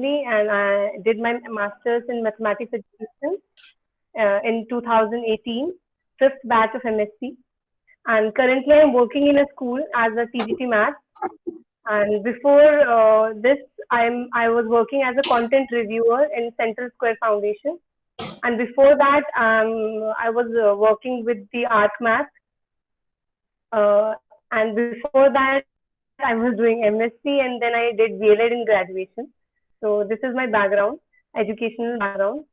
and I did my master's in mathematics education in 2018, fifth batch of MSc. And currently, I'm working in a school as a CGT math. And before this, I was working as a content reviewer in Central Square Foundation. And before that, I was working with the art math. And before that, I was doing MSc, and then I did BLEd in graduation. So this is my background, educational background.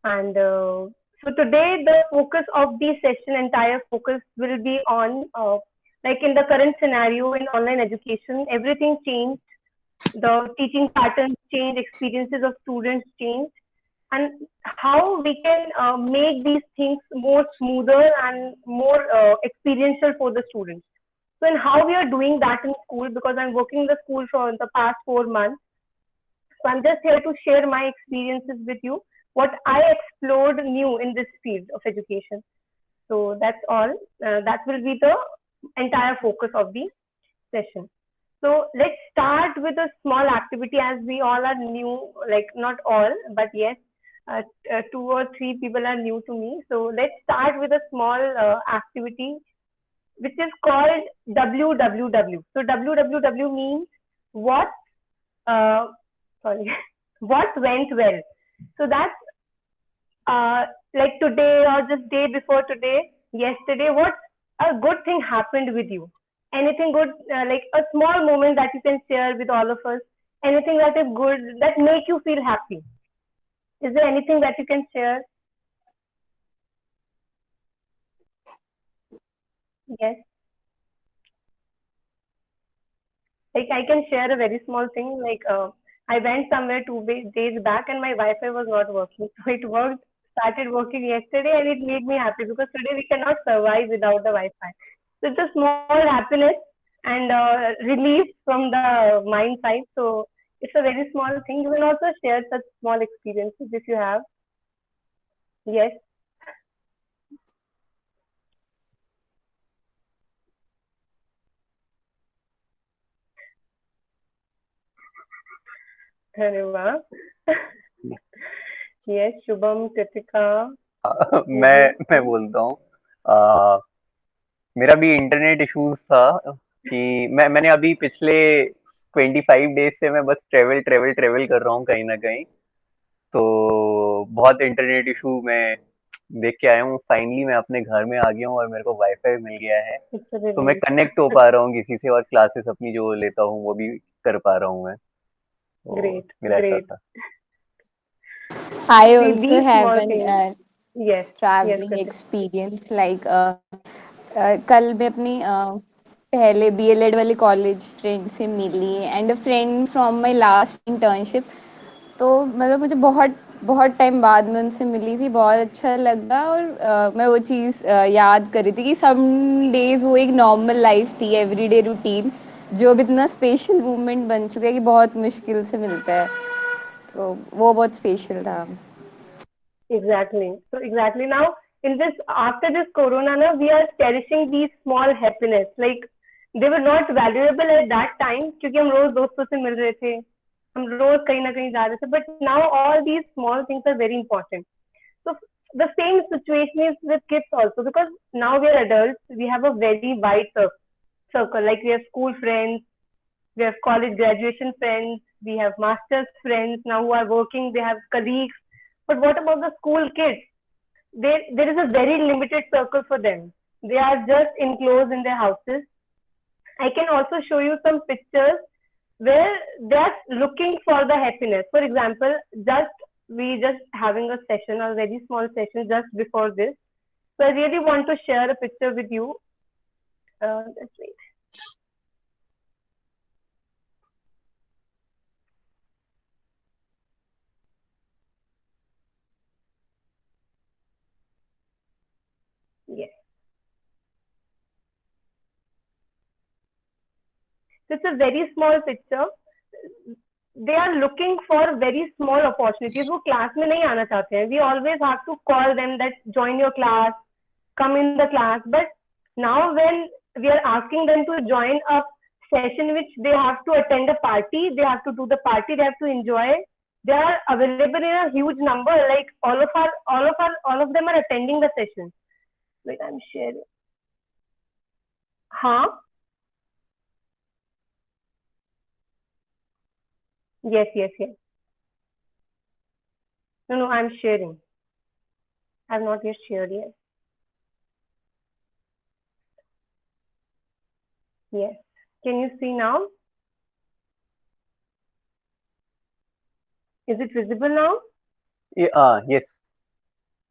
And so today, the focus of the session, entire focus will be on, like in the current scenario in online education, everything changed. The teaching patterns change, experiences of students change, and how we can make these things more smoother and more experiential for the students. So, and how we are doing that in school, because I'm working in the school for the past 4 months. So I'm just here to share my experiences with you, what I explored new in this field of education. So that's all. That will be the entire focus of the session. So let's start with a small activity, as we all are new, like not all, but yes, two or three people are new to me. So let's start with a small activity which is called WWW. So WWW means what, uh, sorry, what went well. So that's like today or just day before today, yesterday, what a good thing happened with you. Anything good, like a small moment that you can share with all of us. Anything that is good that make you feel happy. Is there anything that you can share? Yes. Like I can share a very small thing. Like I went somewhere days back and my Wi-Fi was not working. So it worked, started working yesterday, and it made me happy because today we cannot survive without the Wi-Fi. So it's a small happiness and relief from the mind side. So it's a very small thing. You can also share such small experiences if you have. Yes. अरे वाह. Yes, Shubham, Kritika, मैं Yogi. मैं बोलता हूँ। अ, मेरा भी internet issues था कि मैंने अभी पिछले 25 डेज से मैं बस ट्रेवल ट्रेवल ट्रेवल कर रहा हूँ कहीं ना कहीं। तो बहुत इंटरनेट इशू मैं देख के आया हूँ। फाइनली मैं अपने घर में आ गया हूँ और मेरे को वाईफाई मिल गया है। It's a तो मैं relief. कनेक्ट हो पा रहा हूँ किसी से और क्लासेस अपनी जो लेता हूँ वो भी कर पा रहा हूँ मैं। तो Great, मेरा ऐसा great. था। I See, also these have small an things. Yes, yes, traveling Kritika. experience. Like कल मैं अपनी पहले BLED वाले कॉलेज फ्रेंड से मिली and a friend from my last internship. तो मतलब मुझे बहुत बहुत टाइम बाद में उनसे मिली थी, बहुत अच्छा लगा। और मैं वो चीज़ याद कर रही थी कि सम डेज वो एक नॉर्मल लाइफ थी, एवरीडे रूटीन, जो अब इतना स्पेशल मूवमेंट बन चुका है कि बहुत मुश्किल से मिलता है। तो वो बहुत स्पेशल था। Exactly. So exactly now in this after this corona now we are cherishing these small happiness. Like they were not valuable at that time क्योंकि हम रोज दोस्तों से मिल रहे थे, हम रोज कहीं ना कहीं जा रहे थे. But now all these small things are very important. So the same situation is with kids also, because now we are adults. We have a very wide circle. Like we have school friends, we have college graduation friends, we have master's friends now who are working. They have colleagues. But what about the school kids? There is a very limited circle for them. They are just enclosed in their houses. I can also show you some pictures where they are looking for the happiness. For example, just we just having a session, a very small session just before this. So I really want to share a picture with you. Let's wait. Yes, so it's a very small picture. They are looking for very small opportunities. वो class में नहीं आना चाहते हैं. We always have to call them that join your class, come in the class. But now when we are asking them to join a session which they have to attend a party, they have to do the party, they have to enjoy. they are available in a huge number. Like all of them are attending the session. Wait, I'm sharing. Huh? Yes, yes, yes. No, no, I'm sharing. I've not yet shared yet. Yes. Can you see now? Is it visible now? Yes.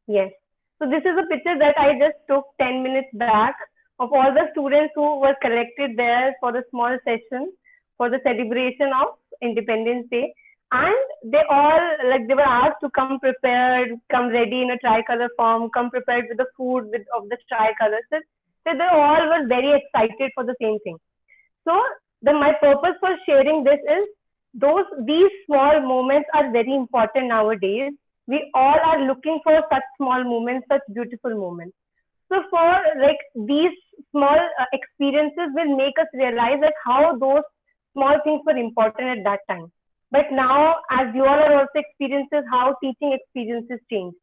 Yes. So this is a picture that I just took 10 minutes back of all the students who were collected there for the small session for the celebration of Independence Day. And they all, like, they were asked to come prepared, come ready in a tricolor form, come prepared with the food of the tricolor. So they all were very excited for the same thing. So my purpose for sharing this is these small moments are very important nowadays. We all are looking for such small moments, such beautiful moments. So for like these small experiences will make us realize that how those small things were important at that time. But now, as you all are also experiences how teaching experiences change.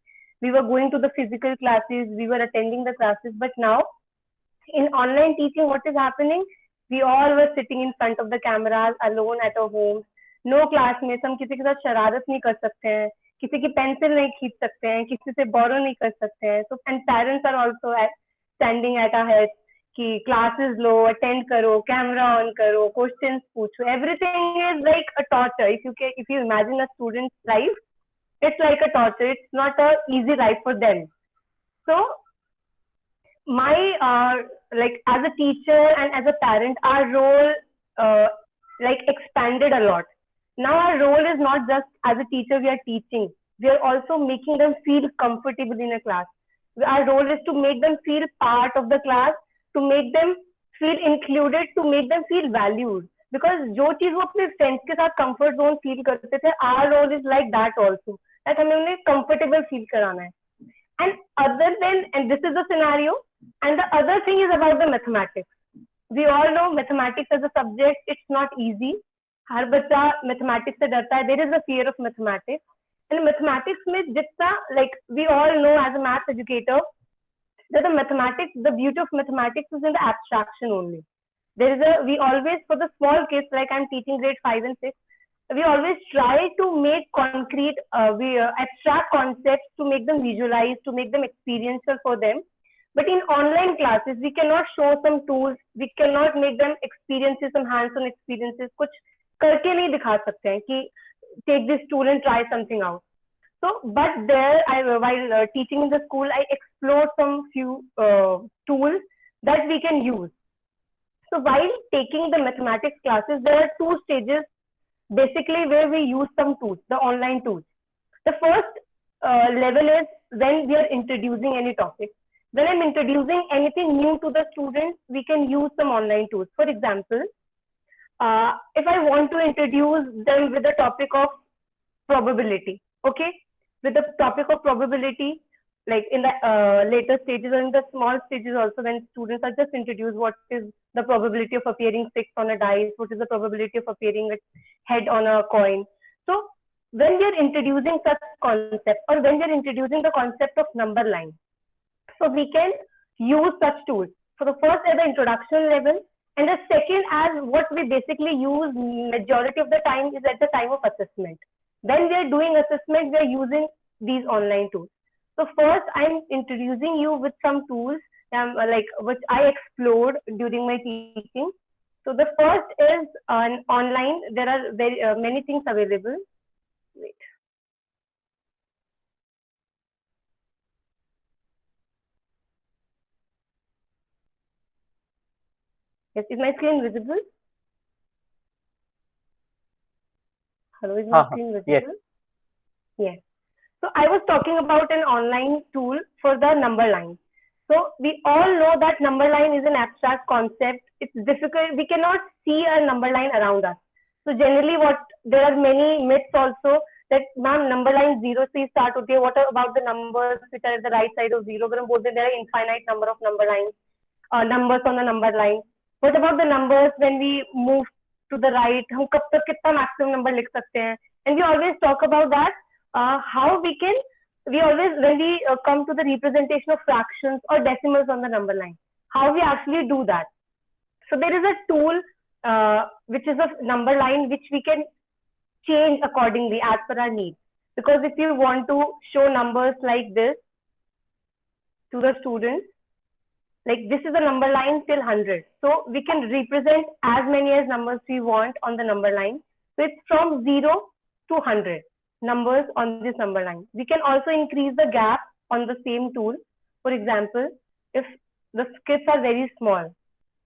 We were going to the physical classes, we were attending the classes, but now in online teaching, what is happening? We all were sitting in front of the cameras alone at our homes. No classmates. हम किसी के साथ शरारत नहीं कर सकते हैं, किसी की पेंसिल नहीं खींच सकते हैं, किसी से बोरो नहीं कर सकते हैं. So and parents are also standing at our heads कि classes लो, attend करो, camera on करो, questions पूछो. Everything is like a torture. If you imagine a student's life, it's like a torture. It's not a easy life for them. So my like as a teacher and as a parent, our role like expanded a lot. Now our role is not just as a teacher we are teaching, we are also making them feel comfortable in a class. Our role is to make them feel part of the class, to make them feel included, to make them feel valued. Because जो चीज वो अपने friends के साथ comfort zone feel करते थे, our role is like that also, that हमें उन्हें comfortable feel कराना है. And this is the scenario. And the other thing is about the mathematics. We all know mathematics as a subject, it's not easy. हर बच्चा mathematics से डरता है. There is a fear of mathematics. And mathematics में जितना, like we all know as a math educator, that the beauty of mathematics is in the abstraction only. We always, for the small kids, like I'm teaching grade 5 and 6, we always try to make concrete, abstract concepts to make them visualize, to make them experiential for them. But in online classes, we cannot show some tools, we cannot make them experiences, some hands-on experiences. कुछ करके नहीं दिखा सकते हैं कि take this tool and try something out. So, but there, while teaching in the school, I explored some few tools that we can use. So while taking the mathematics classes, there are two stages basically where we use some tools, the online tools. The first level is when we are introducing any topic. When I'm introducing anything new to the students, we can use some online tools. For example, if I want to introduce them with the topic of probability, okay? With the topic of probability, like in the later stages or in the small stages also, when students are just introduced, what is the probability of appearing 6 on a dice, what is the probability of appearing a head on a coin. So when we are introducing such concept, or when we are introducing the concept of number line, so we can use such tools. So the first at the introduction level, and the second as what we basically use majority of the time is at the time of assessment. When we are doing assessment, we are using these online tools. So first, I'm introducing you with some tools like which I explored during my teaching. So the first is online. There are very many things available. Wait. Yes, is my screen visible? Hello, is my screen visible? Yes. Yes. So I was talking about an online tool for the number line. So we all know that number line is an abstract concept. It's difficult. We cannot see a number line around us. So generally there are many myths also that ma'am number line 0 से start होती है. What about the numbers which are at the right side of 0? अगर हम बोलते हैं there are infinite number of number lines, numbers on the number line. What about the numbers when we move to the right? हम कब तक कितना maximum number लिख सकते हैं? And we always talk about that, how we always, when we come to the representation of fractions or decimals on the number line, how we actually do that. So there is a tool which is a number line which we can change accordingly as per our needs. Because if you want to show numbers like this to the students, like this is a number line till 100. So we can represent as many as numbers we want on the number line. So it's from 0 to 100 numbers on this number line. We can also increase the gap on the same tool. For example, if the skips are very small,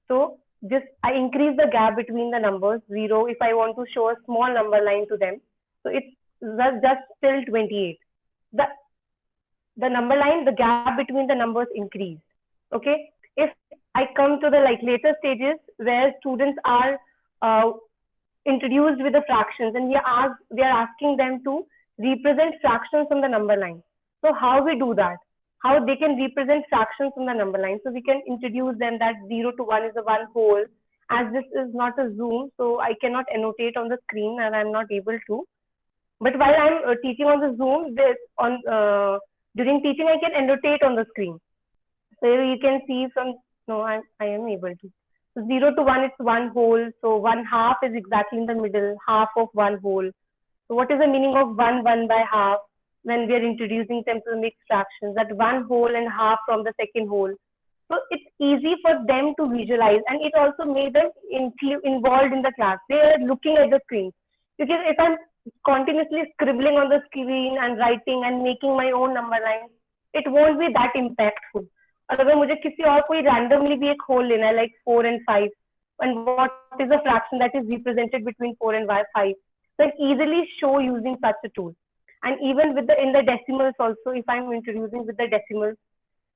so just I increase the gap between the numbers 0 if I want to show a small number line to them. So it's just till 28. The number line, the gap between the numbers increased. Okay. If I come to the like later stages where students are introduced with the fractions, and we are asking them to represent fractions on the number line. So how we do that? How they can represent fractions on the number line? So we can introduce them that 0 to 1 is a one whole. As this is not a Zoom, so I cannot annotate on the screen, and I'm not able to. But while I'm teaching on the Zoom, during teaching I can annotate on the screen. So you can see from, no, I am able to. So 0 to 1, it's one whole. So 1/2 is exactly in the middle, half of one whole. So what is the meaning of 1 by half when we are introducing them to the mixed fractions? That one whole and half from the second whole. So it's easy for them to visualize, and it also made them involved in the class. They are looking at the screen. Because if I'm continuously scribbling on the screen and writing and making my own number line, it won't be that impactful. और अगर मुझे किसी और कोई randomly भी एक whole लेना है like 4 and 5, and what is the fraction that is represented between 4 and 5, so I can easily show using such a tool. And even with in the decimals also, if I'm introducing with the decimals,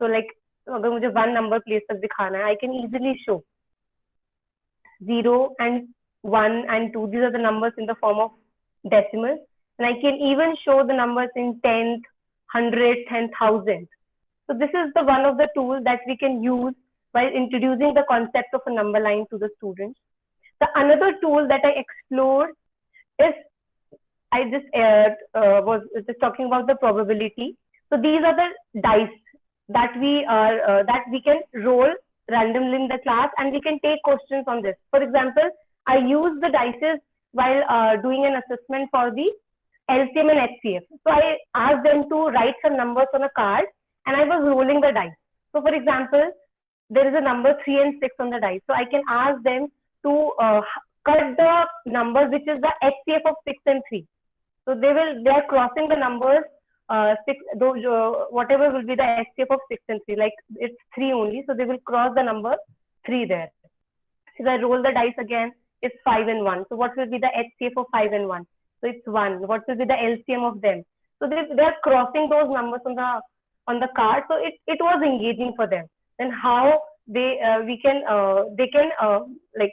so like अगर मुझे one number place तक दिखाना है, I can easily show 0 and 1 and 2. These are the numbers in the form of decimals, and I can even show the numbers in tenth, hundredth, and thousandth. So this is the one of the tools that we can use while introducing the concept of a number line to the students. The another tool that I explored is, I just was just talking about the probability. So these are the dice that we can roll randomly in the class, and we can take questions on this. For example, I use the dices while doing an assessment for the LCM and HCF. So I asked them to write some numbers on a card, and I was rolling the dice. So for example, there is a number 3 and 6 on the dice. So I can ask them to cut the number which is the HCF of 6 and 3. So they are crossing the numbers 6, whatever will be the HCF of 6 and 3, like it's 3 only. So they will cross the number 3 there. So I roll the dice again, it's 5 and 1. So what will be the HCF of 5 and 1? So it's 1. What will be the LCM of them? So they are crossing those numbers on the card. So it was engaging for them. Then how they can like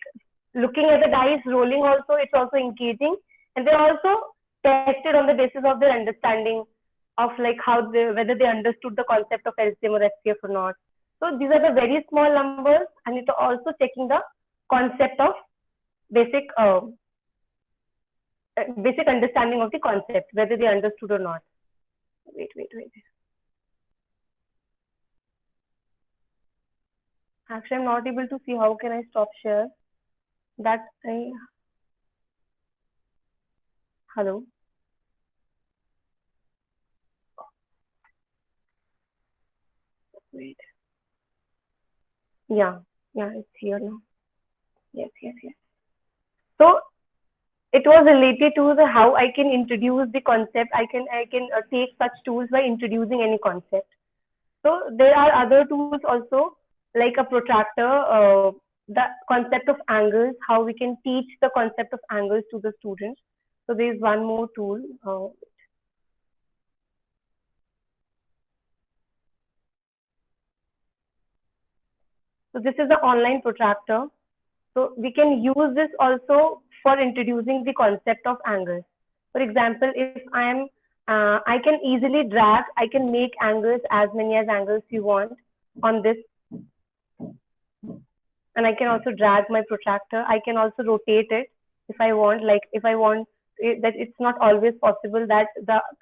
looking at the dice rolling also, it's also engaging, and they also tested on the basis of their understanding of like whether they understood the concept of LCM or HCF or not. So these are the very small numbers, and it's also checking the concept of basic understanding of the concept, whether they understood or not. Wait. Actually, I'm not able to see. How can I stop share? Hello. Wait. Yeah, it's here now. Yes. So it was related to how I can introduce the concept. I can take such tools by introducing any concept. So there are other tools also, like a protractor, the concept of angles, how we can teach the concept of angles to the students. So there is one more tool. So this is the online protractor. So we can use this also for introducing the concept of angles. For example, if I can easily drag, I can make angles, as many as angles you want on this. And I can also drag my protractor. I can also rotate it if I want, like if I want that it's not always possible that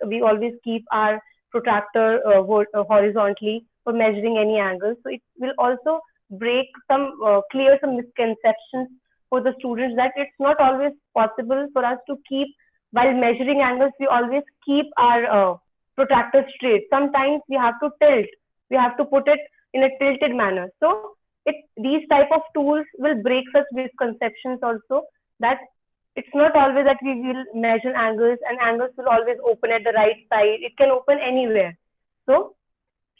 we always keep our protractor horizontally for measuring any angle. So it will also break clear some misconceptions for the students that it's not always possible for us to keep while measuring angles. We always keep our protractor straight. Sometimes we have to tilt. We have to put it in a tilted manner. So these type of tools will break such misconceptions also, that it's not always that we will measure angles and angles will always open at the right side. It can open anywhere. So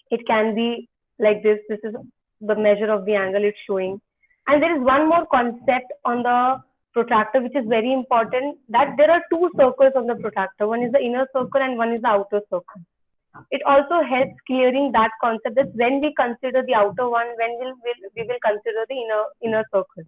it can be like this. This is the measure of the angle it's showing. And there is one more concept on the protractor which is very important, that there are two circles on the protractor. One is the inner circle and one is the outer circle. It also helps clearing that concept that when we consider the outer one, when we will consider the inner circle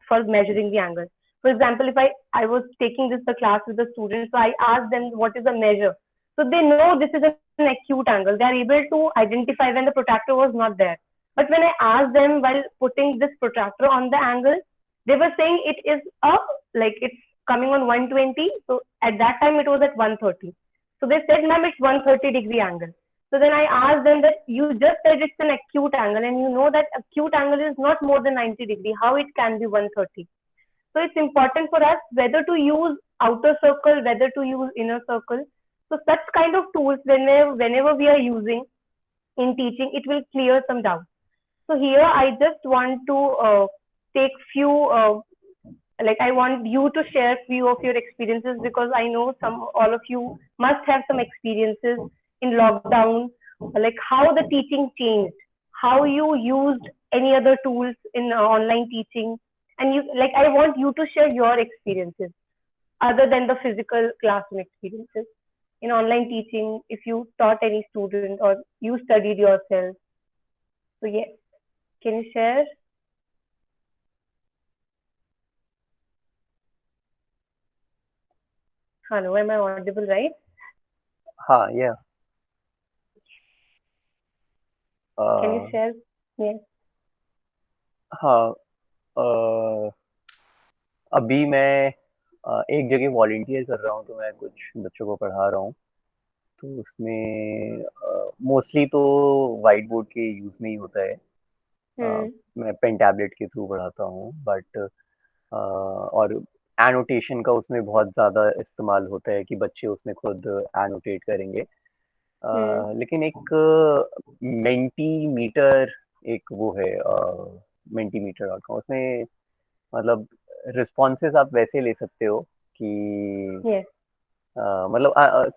for measuring the angle. For example, if I was taking the class with the students, so I asked them what is the measure. So they know this is an acute angle. They are able to identify when the protractor was not there. But when I asked them while putting this protractor on the angle, they were saying it is it's coming on 120. So at that time it was at 130. So they said, ma'am, it's 130-degree angle. So then I asked them that you just said it's an acute angle and you know that acute angle is not more than 90 degree. How it can be 130? So it's important for us whether to use outer circle, whether to use inner circle. So such kind of tools, whenever we are using in teaching, it will clear some doubts. So here I just want to take few I want you to share few of your experiences, because I know all of you must have some experiences in lockdown, like how the teaching changed, how you used any other tools in online teaching, and I want you to share your experiences other than the physical classroom experiences in online teaching, if you taught any student or you studied yourself. So yes, can you share? Hello, am I audible, right? Yeah. Can you share? Yes. अभी मैं एक जगह volunteer कर रहा हूँ, तो मैं कुछ बच्चों को पढ़ा रहा हूँ। तो उसमें मोस्टली तो वाइट बोर्ड के यूज़ में ही होता है। मैं पेन टैबलेट के थ्रू पढ़ाता हूँ, बट और एनोटेशन का उसमें बहुत ज़्यादा इस्तेमाल होता है कि बच्चे उसमें खुद एनोटेट करेंगे। लेकिन एक मेंटीमीटर एक वो है, mentimeter.com, उसमें मतलब रिस्पॉन्सेज आप वैसे ले सकते हो कि मतलब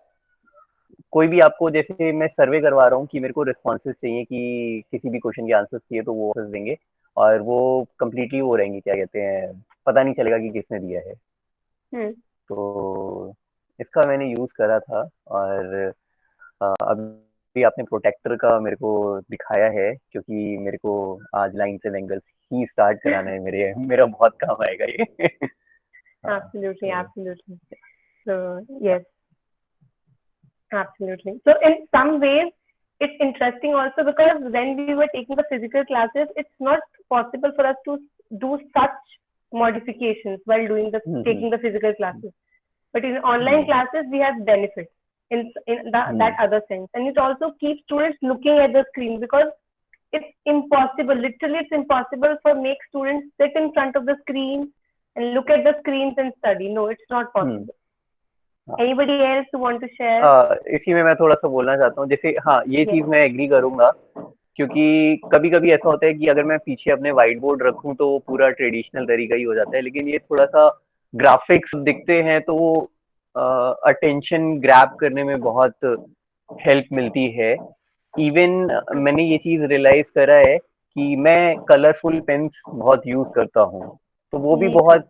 कोई भी आपको, जैसे मैं सर्वे करवा रहा हूँ कि मेरे को रिस्पॉन्सेज चाहिए कि किसी भी क्वेश्चन के आंसर्स चाहिए, तो वो आंसर्स देंगे और वो कम्प्लीटली वो रहेंगे, क्या कहते हैं, पता नहीं चलेगा कि किसने दिया है। तो इसका मैंने यूज़ करा था, और अभी आपने प्रोटेक्टर का मेरे को दिखाया है, क्योंकि मेरे को आज lines and angles he start कराना है। मेरा बहुत काम आएगा ये। Absolutely. So yes, absolutely. So in some ways, it's interesting also, because when we were taking the physical classes, it's not possible for us to do such modifications while taking the physical classes. But in online classes, we have benefits in that other sense, and it also keeps students looking at the screen, because it's impossible. Literally, it's impossible for make students sit in front of the screen and look at the screens and study. No, it's not possible. Anybody else who want to share? इसी में मैं थोड़ा सा बोलना चाहता हूँ, जैसे ये चीज मैं एग्री करूंगा, क्योंकि कभी कभी ऐसा होता है कि अगर मैं पीछे अपने व्हाइट बोर्ड रखूं तो पूरा ट्रेडिशनल तरीका ही हो जाता है, लेकिन ये थोड़ा सा ग्राफिक्स दिखते हैं तो अटेंशन ग्रैब करने में बहुत हेल्प मिलती है। इवन मैंने ये चीज रियलाइज करा है कि मैं कलरफुल पेन्स बहुत यूज करता हूँ, तो वो भी बहुत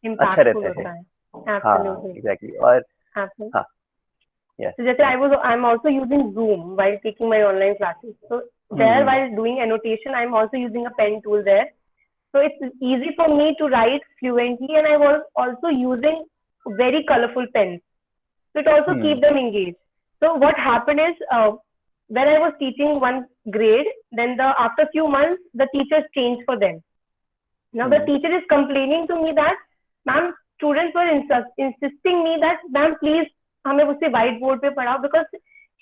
अच्छा रहता है। Exactly. Or yes. So just I'm also using Zoom while taking my online classes. So there, while doing annotation, I'm also using a pen tool there. So it's easy for me to write fluently, and I was also using very colorful pens. So it also keep them engaged. So what happened is, when I was teaching one grade, then after a few months, the teachers changed for them. Now the teacher is complaining to me that, ma'am, students were insisting me that ma'am please हमें उससे white board पे पढ़ाओ because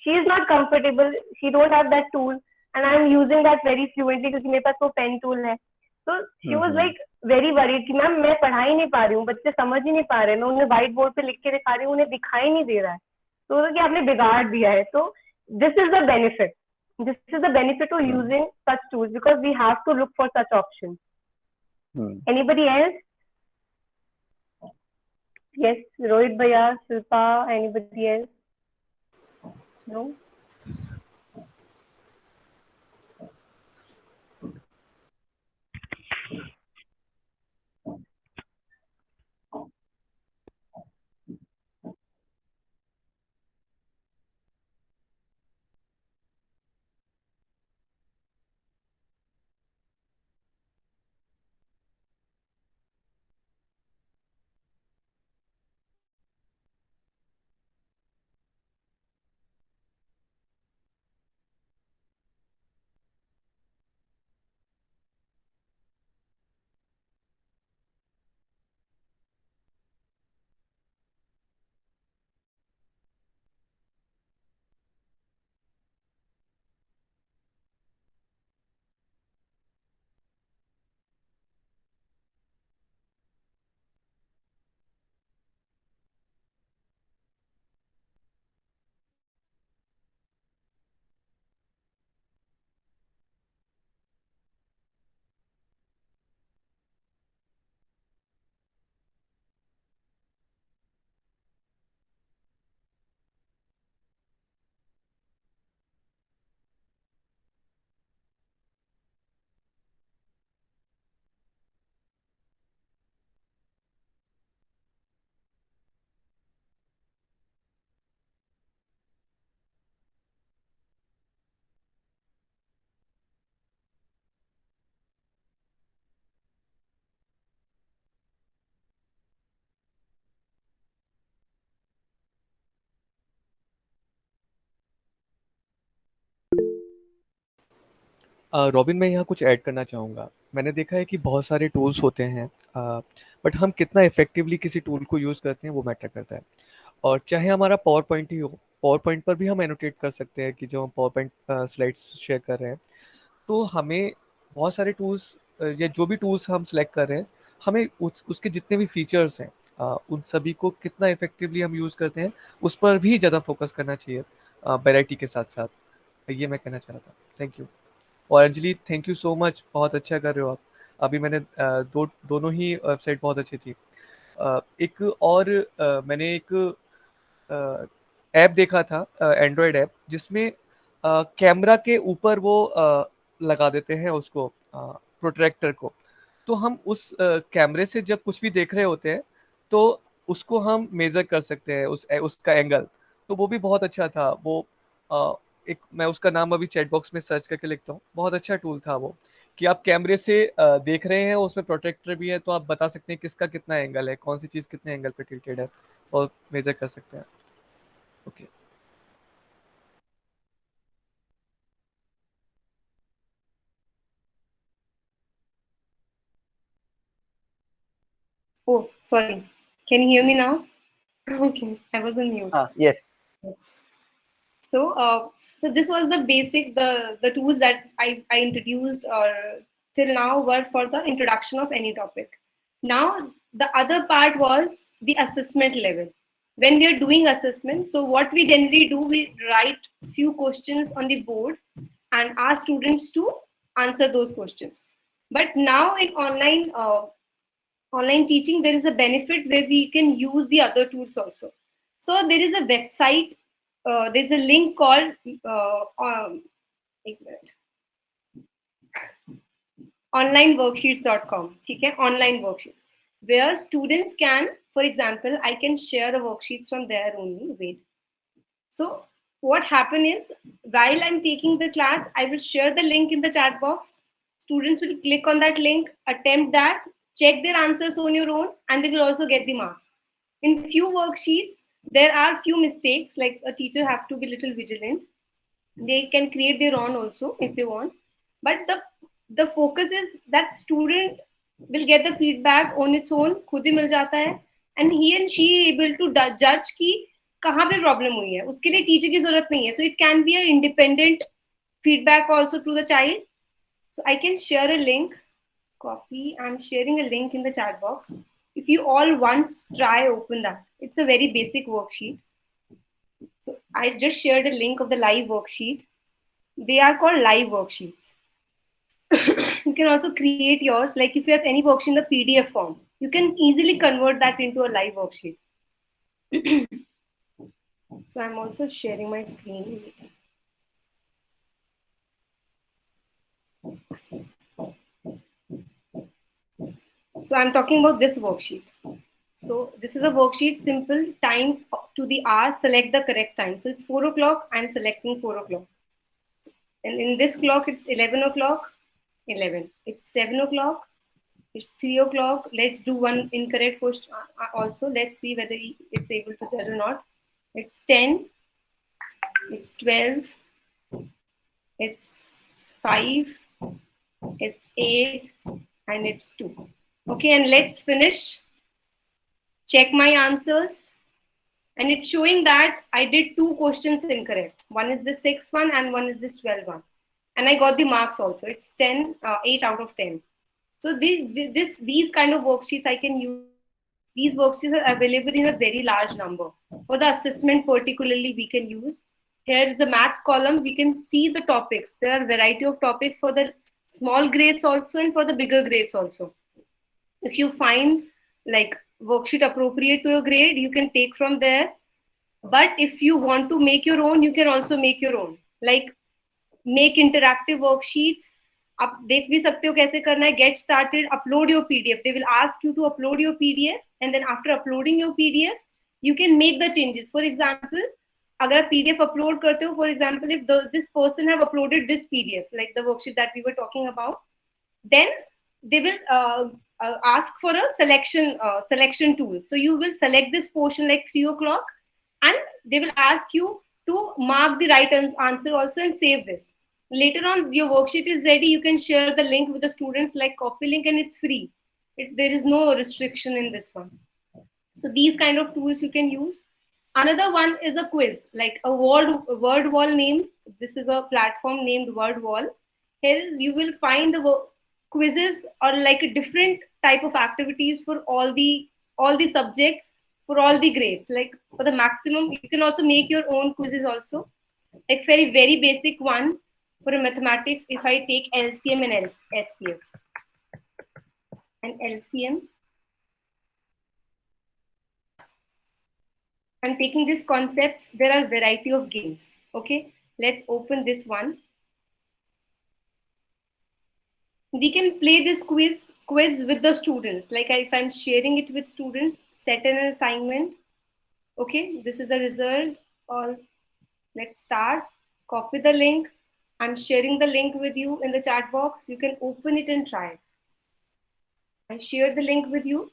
she is not comfortable, she don't have that tool and I am using that very fluently क्योंकि मेरे पास वो pen tool है. So she was like very worried कि ma'am मैं पढ़ा ही नहीं पा रही हूँ, बच्चे समझ ही नहीं पा रहे, मैं उन्हें व्हाइट बोर्ड पे लिख के दिखा रही हूँ, उन्हें दिखाई नहीं दे रहा है. तो कि आपने बिगाड़ दिया है. तो this is the benefit. This is the benefit of using such tools because we have to look for such options. Anybody else? Yes, Rohit Bhaiya, Shilpa, anybody else? No? Robin, मैं यहाँ कुछ ऐड करना चाहूँगा। मैंने देखा है कि बहुत सारे टूल्स होते हैं, बट हम कितना इफेक्टिवली किसी टूल को यूज़ करते हैं वो मैटर करता है। और चाहे हमारा पावर पॉइंट ही हो, पावर पॉइंट पर भी हम एनोटेट कर सकते हैं कि जो हम पावर पॉइंट स्लाइड्स शेयर कर रहे हैं, तो हमें बहुत सारे टूल्स या जो भी टूल्स हम सेलेक्ट कर रहे हैं, हमें उसके जितने भी फीचर्स हैं, उन सभी को कितना इफेक्टिवली हम यूज़ करते हैं उस पर भी ज़्यादा फोकस करना चाहिए वैरायटी के साथ साथ। ये मैं कहना चाह रहा था। Thank you. और Anjali, thank you so much, बहुत अच्छा कर रहे हो आप। अभी मैंने दोनों ही वेबसाइट बहुत अच्छी थी। एक और मैंने एक ऐप देखा था, एंड्रॉयड ऐप, जिसमें कैमरा के ऊपर वो लगा देते हैं उसको, प्रोट्रैक्टर को। तो हम उस कैमरे से जब कुछ भी देख रहे होते हैं तो उसको हम मेजर कर सकते हैं, उसका एंगल। तो वो भी बहुत अच्छा था। वो एक, मैं उसका नाम अभी चैट बॉक्स में सर्च करके लिखता हूँ। बहुत अच्छा टूल था वो, कि आप कैमरे से देख रहे हैं, उसमें प्रोटेक्टर भी है, तो आप बता सकते हैं किसका कितना एंगल है, कौन सी चीज़ कितने एंगल पे टिल्टेड है, और मेजर कर सकते हैं। Okay. Oh, sorry. Can you hear me now? Okay, I was on mute. Yes. Yes. So this was the basic, the tools that I introduced or till now were for the introduction of any topic. Now the other part was the assessment level. When we are doing assessment, so what we generally do, we write few questions on the board and ask students to answer those questions. But now in online teaching, there is a benefit where we can use the other tools also. So there is a website, there's a link called onlineworksheets.com. Okay, online worksheets, where students can, for example, I can share a worksheets from there only. Wait. So what happen is, while I'm taking the class, I will share the link in the chat box. Students will click on that link, attempt that, check their answers on your own, and they will also get the marks. In few worksheets, there are few mistakes, like a teacher have to be little vigilant. They can create their own also if they want. But the focus is that student will get the feedback on its own, खुद ही मिल जाता है. and he and she able to judge कि कहाँ पे problem हुई है. उसके लिए teacher की जरूरत नहीं है. So it can be an independent feedback also to the child. So I can share a link. Copy. I'm sharing a link in the chat box. If you all once try open that, it's a very basic worksheet. So I just shared a link of the live worksheet. They are called live worksheets. You can also create yours. Like if you have any worksheet in the PDF form, you can easily convert that into a live worksheet. So I'm also sharing my screen. So I'm talking about this worksheet. So this is a worksheet, simple, time to the hour, select the correct time. So it's 4 o'clock, I'm selecting 4 o'clock. And in this clock, it's 11 o'clock, 11. It's 7 o'clock, it's 3 o'clock. Let's do one incorrect question also. Let's see whether it's able to judge or not. It's 10, it's 12, it's 5, it's 8, and it's 2. Okay, and let's finish. Check my answers. And it's showing that I did 2 questions incorrect. One is the 6th one and one is this 12th one. And I got the marks also. It's 8 out of 10. So these kind of worksheets I can use. These worksheets are available in a very large number. For the assessment particularly, we can use. Here is the maths column. We can see the topics. There are a variety of topics for the small grades also and for the bigger grades also. If you find like worksheet appropriate to your grade, you can take from there. But if you want to make your own, you can also make your own. Like make interactive worksheets. आप देख भी सकते हो कैसे करना है. Get started, upload your PDF. They will ask you to upload your PDF, and then after uploading your PDF, you can make the changes. For example, अगर आप PDF upload करते हो, for example, if this person have uploaded this PDF, like the worksheet that we were talking about, then they will ask for a selection tool. So you will select this portion like 3 o'clock, and they will ask you to mark the right answer also and save this. Later on, your worksheet is ready. You can share the link with the students, like copy link, and it's free. There is no restriction in this one. So these kind of tools you can use. Another one is a quiz, like a word wall name. This is a platform named Word Wall. Here you will find the quizzes or like a different type of activities for all the subjects, for all the grades. Like for the maximum, you can also make your own quizzes also. Like very basic one for a mathematics. If I take LCM and SCF and LCM, I'm taking these concepts. There are variety of games. Okay, let's open this one. We can play this quiz with the students. Like if I'm sharing it with students, set an assignment. Okay, this is the result. Or let's start. Copy the link. I'm sharing the link with you in the chat box. You can open it and try. I shared the link with you.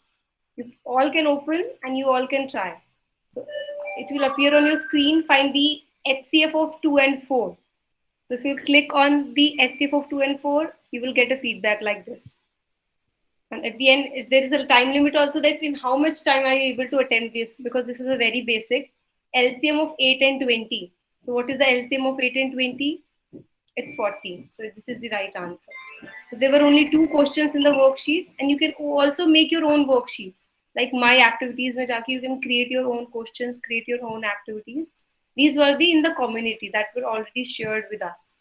You all can open and you all can try. So it will appear on your screen. Find the HCF of 2 and 4. So if you click on the HCF of 2 and 4, you will get a feedback like this. And at the end, there is a time limit also, that in how much time are you able to attempt this, because this is a very basic LCM of 8 and 20. So what is the LCM of 8 and 20? It's 40. So this is the right answer. So there were only 2 questions in the worksheets, and you can also make your own worksheets. Like my activities, mein jaake you can create your own questions, create your own activities. These were in the community that were already shared with us.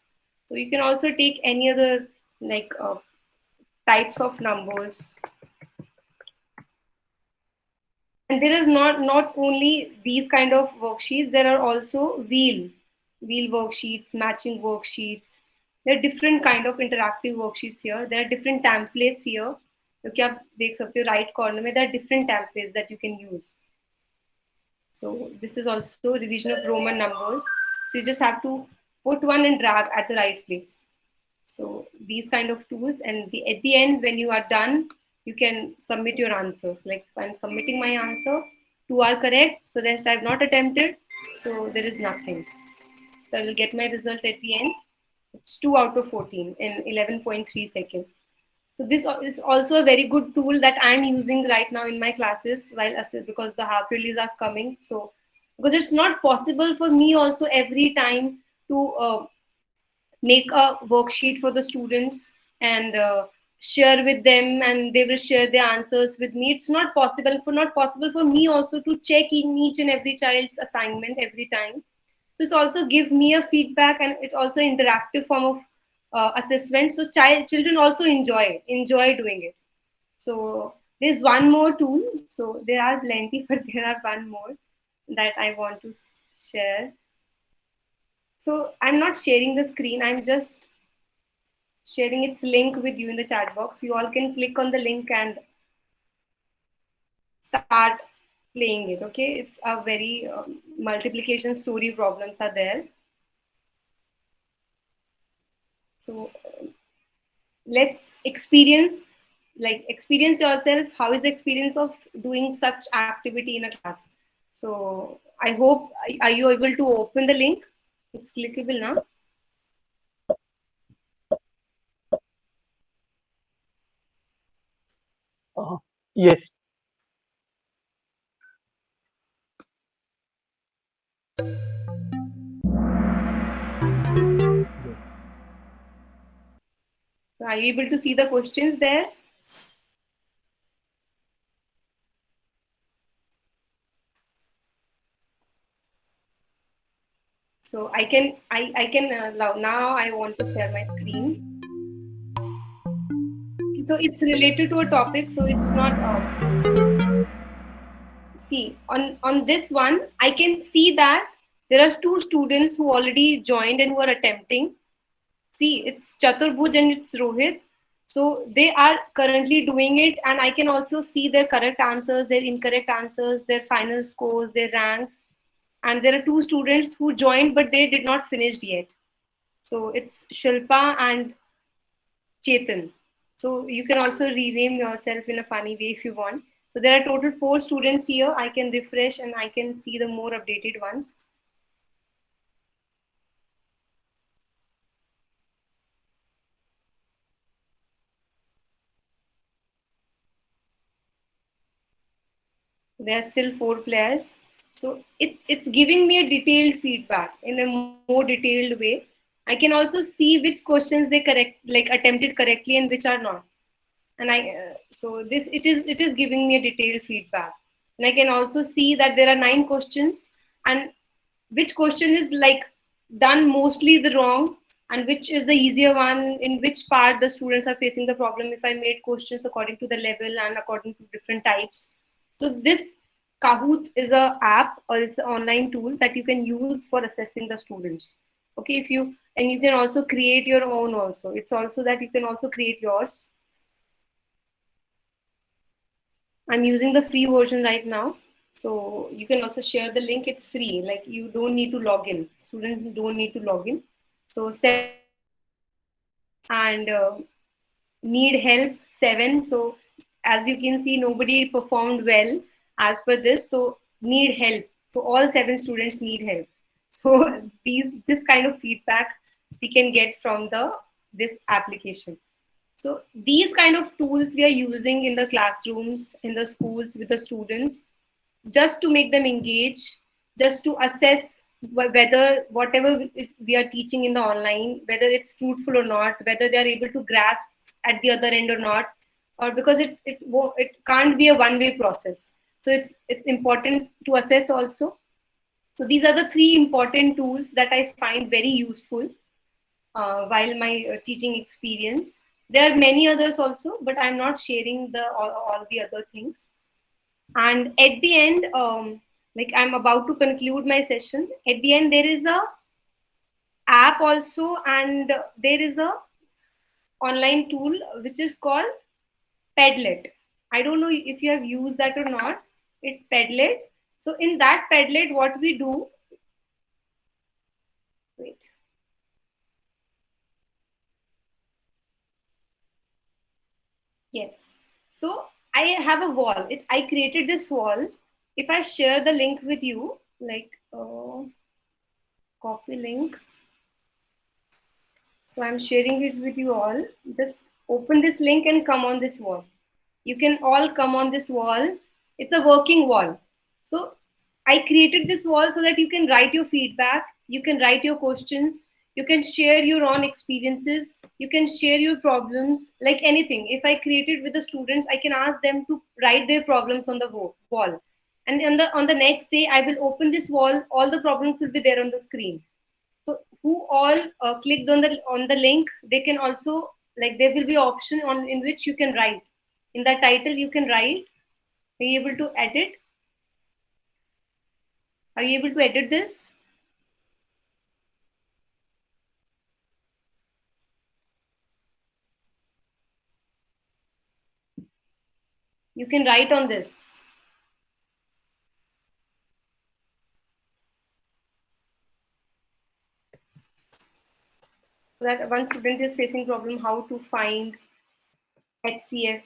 So you can also take any other like types of numbers. And there is not only these kind of worksheets, there are also wheel worksheets, matching worksheets. There are different kind of interactive worksheets here. There are different templates here. Okay, आप देख सकते हो right corner में, there are different templates that you can use. So this is also revision of Roman numbers. So you just have to put one and drag at the right place. So these kind of tools, and at the end, when you are done, you can submit your answers. Like if I'm submitting my answer, 2 are correct, so rest I have not attempted, so there is nothing. So I will get my result at the end. It's 2 out of 14 in 11.3 seconds. So this is also a very good tool that I'm using right now in my classes because the half yearlies are coming. So because it's not possible for me also every time to make a worksheet for the students and share with them, and they will share their answers with me. It's not possible for me also to check in each and every child's assignment every time. So it's also give me a feedback, and it's also interactive form of assessment. So children also enjoy doing it. So there's one more tool. So there are plenty, but there are one more that I want to share. So I'm not sharing the screen. I'm just sharing its link with you in the chat box. You all can click on the link and start playing it. Okay, it's a very multiplication story problems are there. So let's experience yourself. How is the experience of doing such activity in a class? So I hope, are you able to open the link? It's clickable now. Yes. So are you able to see the questions there? So I can now I want to share my screen. So it's related to a topic. So it's not. See, on this one, I can see that there are two students who already joined and who are attempting. See, it's Chaturbhuj and it's Rohit. So they are currently doing it, and I can also see their correct answers, their incorrect answers, their final scores, their ranks. And there are two students who joined, but they did not finish yet. So it's Shilpa and Chetan. So you can also rename yourself in a funny way if you want. So there are total 4 students here. I can refresh and I can see the more updated ones. There are still 4 players. So it's giving me a detailed feedback in a more detailed way. I can also see which questions they attempted correctly and which are not. And so it is giving me a detailed feedback. And I can also see that there are 9 questions, and which question is done mostly the wrong, and which is the easier one, in which part the students are facing the problem if I made questions according to the level and according to different types. So this Kahoot is a app, or it's an online tool that you can use for assessing the students. Okay, and you can also create your own also. It's also that you can also create yours. I'm using the free version right now. So you can also share the link. It's free. Like, you don't need to log in. Students don't need to log in. So and need help 7. So as you can see, nobody performed well as per this. So need help. So all 7 students need help. So this kind of feedback we can get from this application. So these kind of tools we are using in the classrooms, in the schools with the students, just to make them engage, just to assess whether whatever we are teaching in the online, whether it's fruitful or not, whether they are able to grasp at the other end or not, or because it can't be a one-way process. So it's important to assess also. So these are the 3 important tools that I find very useful while my teaching experience. There are many others also, but I'm not sharing all the other things. And at the end, I'm about to conclude my session. At the end, there is a app also, and there is a online tool which is called Padlet. I don't know if you have used that or not. It's Padlet. So in that Padlet, what we do, wait. Yes. So I have a wall. I created this wall. If I share the link with you, copy link. So I'm sharing it with you all. Just open this link and come on this wall. You can all come on this wall. It's a working wall. So I created this wall so that you can write your feedback, you can write your questions, you can share your own experiences, you can share your problems, like anything. If I created with the students, I can ask them to write their problems on the wall. And on the next day, I will open this wall. All the problems will be there on the screen. So who all clicked on the link, they can also, like, there will be option on in which you can write. In the title, you can write. Are you able to edit? Are you able to edit this? You can write on this. So that one student is facing problem how to find HCF,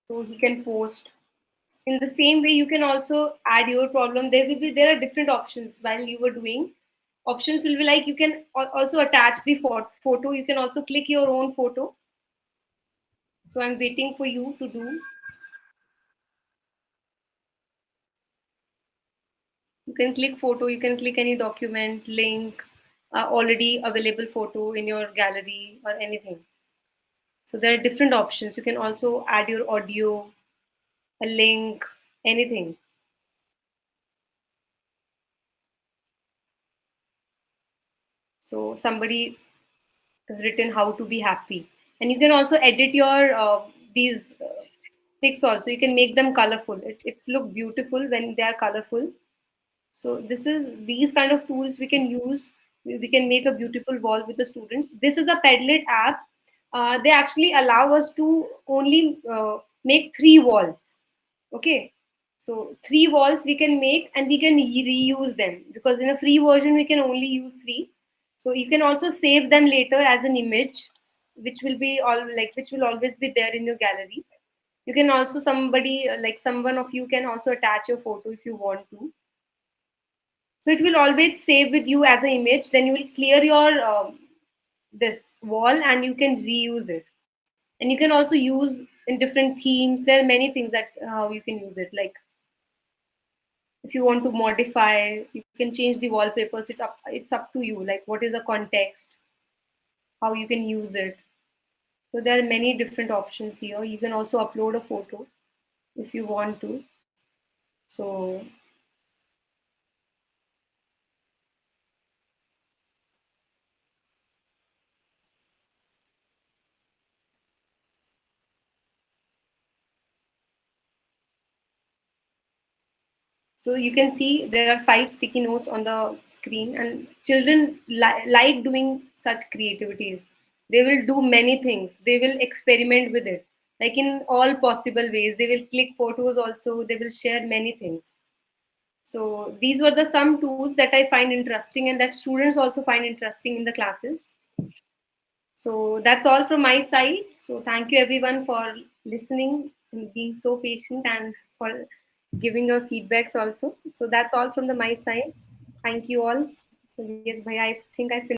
so he can post. In the same way, you can also add your problem. There are different options while you were doing. Options will be like, you can also attach the photo. You can also click your own photo. So I'm waiting for you to do. You can click photo, you can click any document, link, already available photo in your gallery or anything. So there are different options. You can also add your audio, a link, anything. So somebody has written how to be happy. And you can also edit your these ticks also. You can make them colorful. It's look beautiful when they are colorful. So these kind of tools we can use. We can make a beautiful wall with the students. This is a Padlet app. They actually allow us to only make 3 walls. Okay, so 3 walls we can make and we can reuse them, because in a free version we can only use 3. So you can also save them later as an image, which will be which will always be there in your gallery. You can also someone of you can also attach your photo if you want to. So it will always save with you as an image. Then you will clear your this wall and you can reuse it. And you can also use in different themes. There are many things that how you can use it. Like if you want to modify, you can change the wallpapers. It's up to you. Like what is the context, how you can use it. So there are many different options here. You can also upload a photo if you want to. So So you can see there are 5 sticky notes on the screen, and children like doing such creativities. They will do many things. They will experiment with it, like in all possible ways. They will click photos also. They will share many things. So these were the some tools that I find interesting and that students also find interesting in the classes. So that's all from my side. So thank you everyone for listening and being so patient and for giving your feedbacks also. So that's all from my side. Thank you all. So yes, bhai, I think I finished.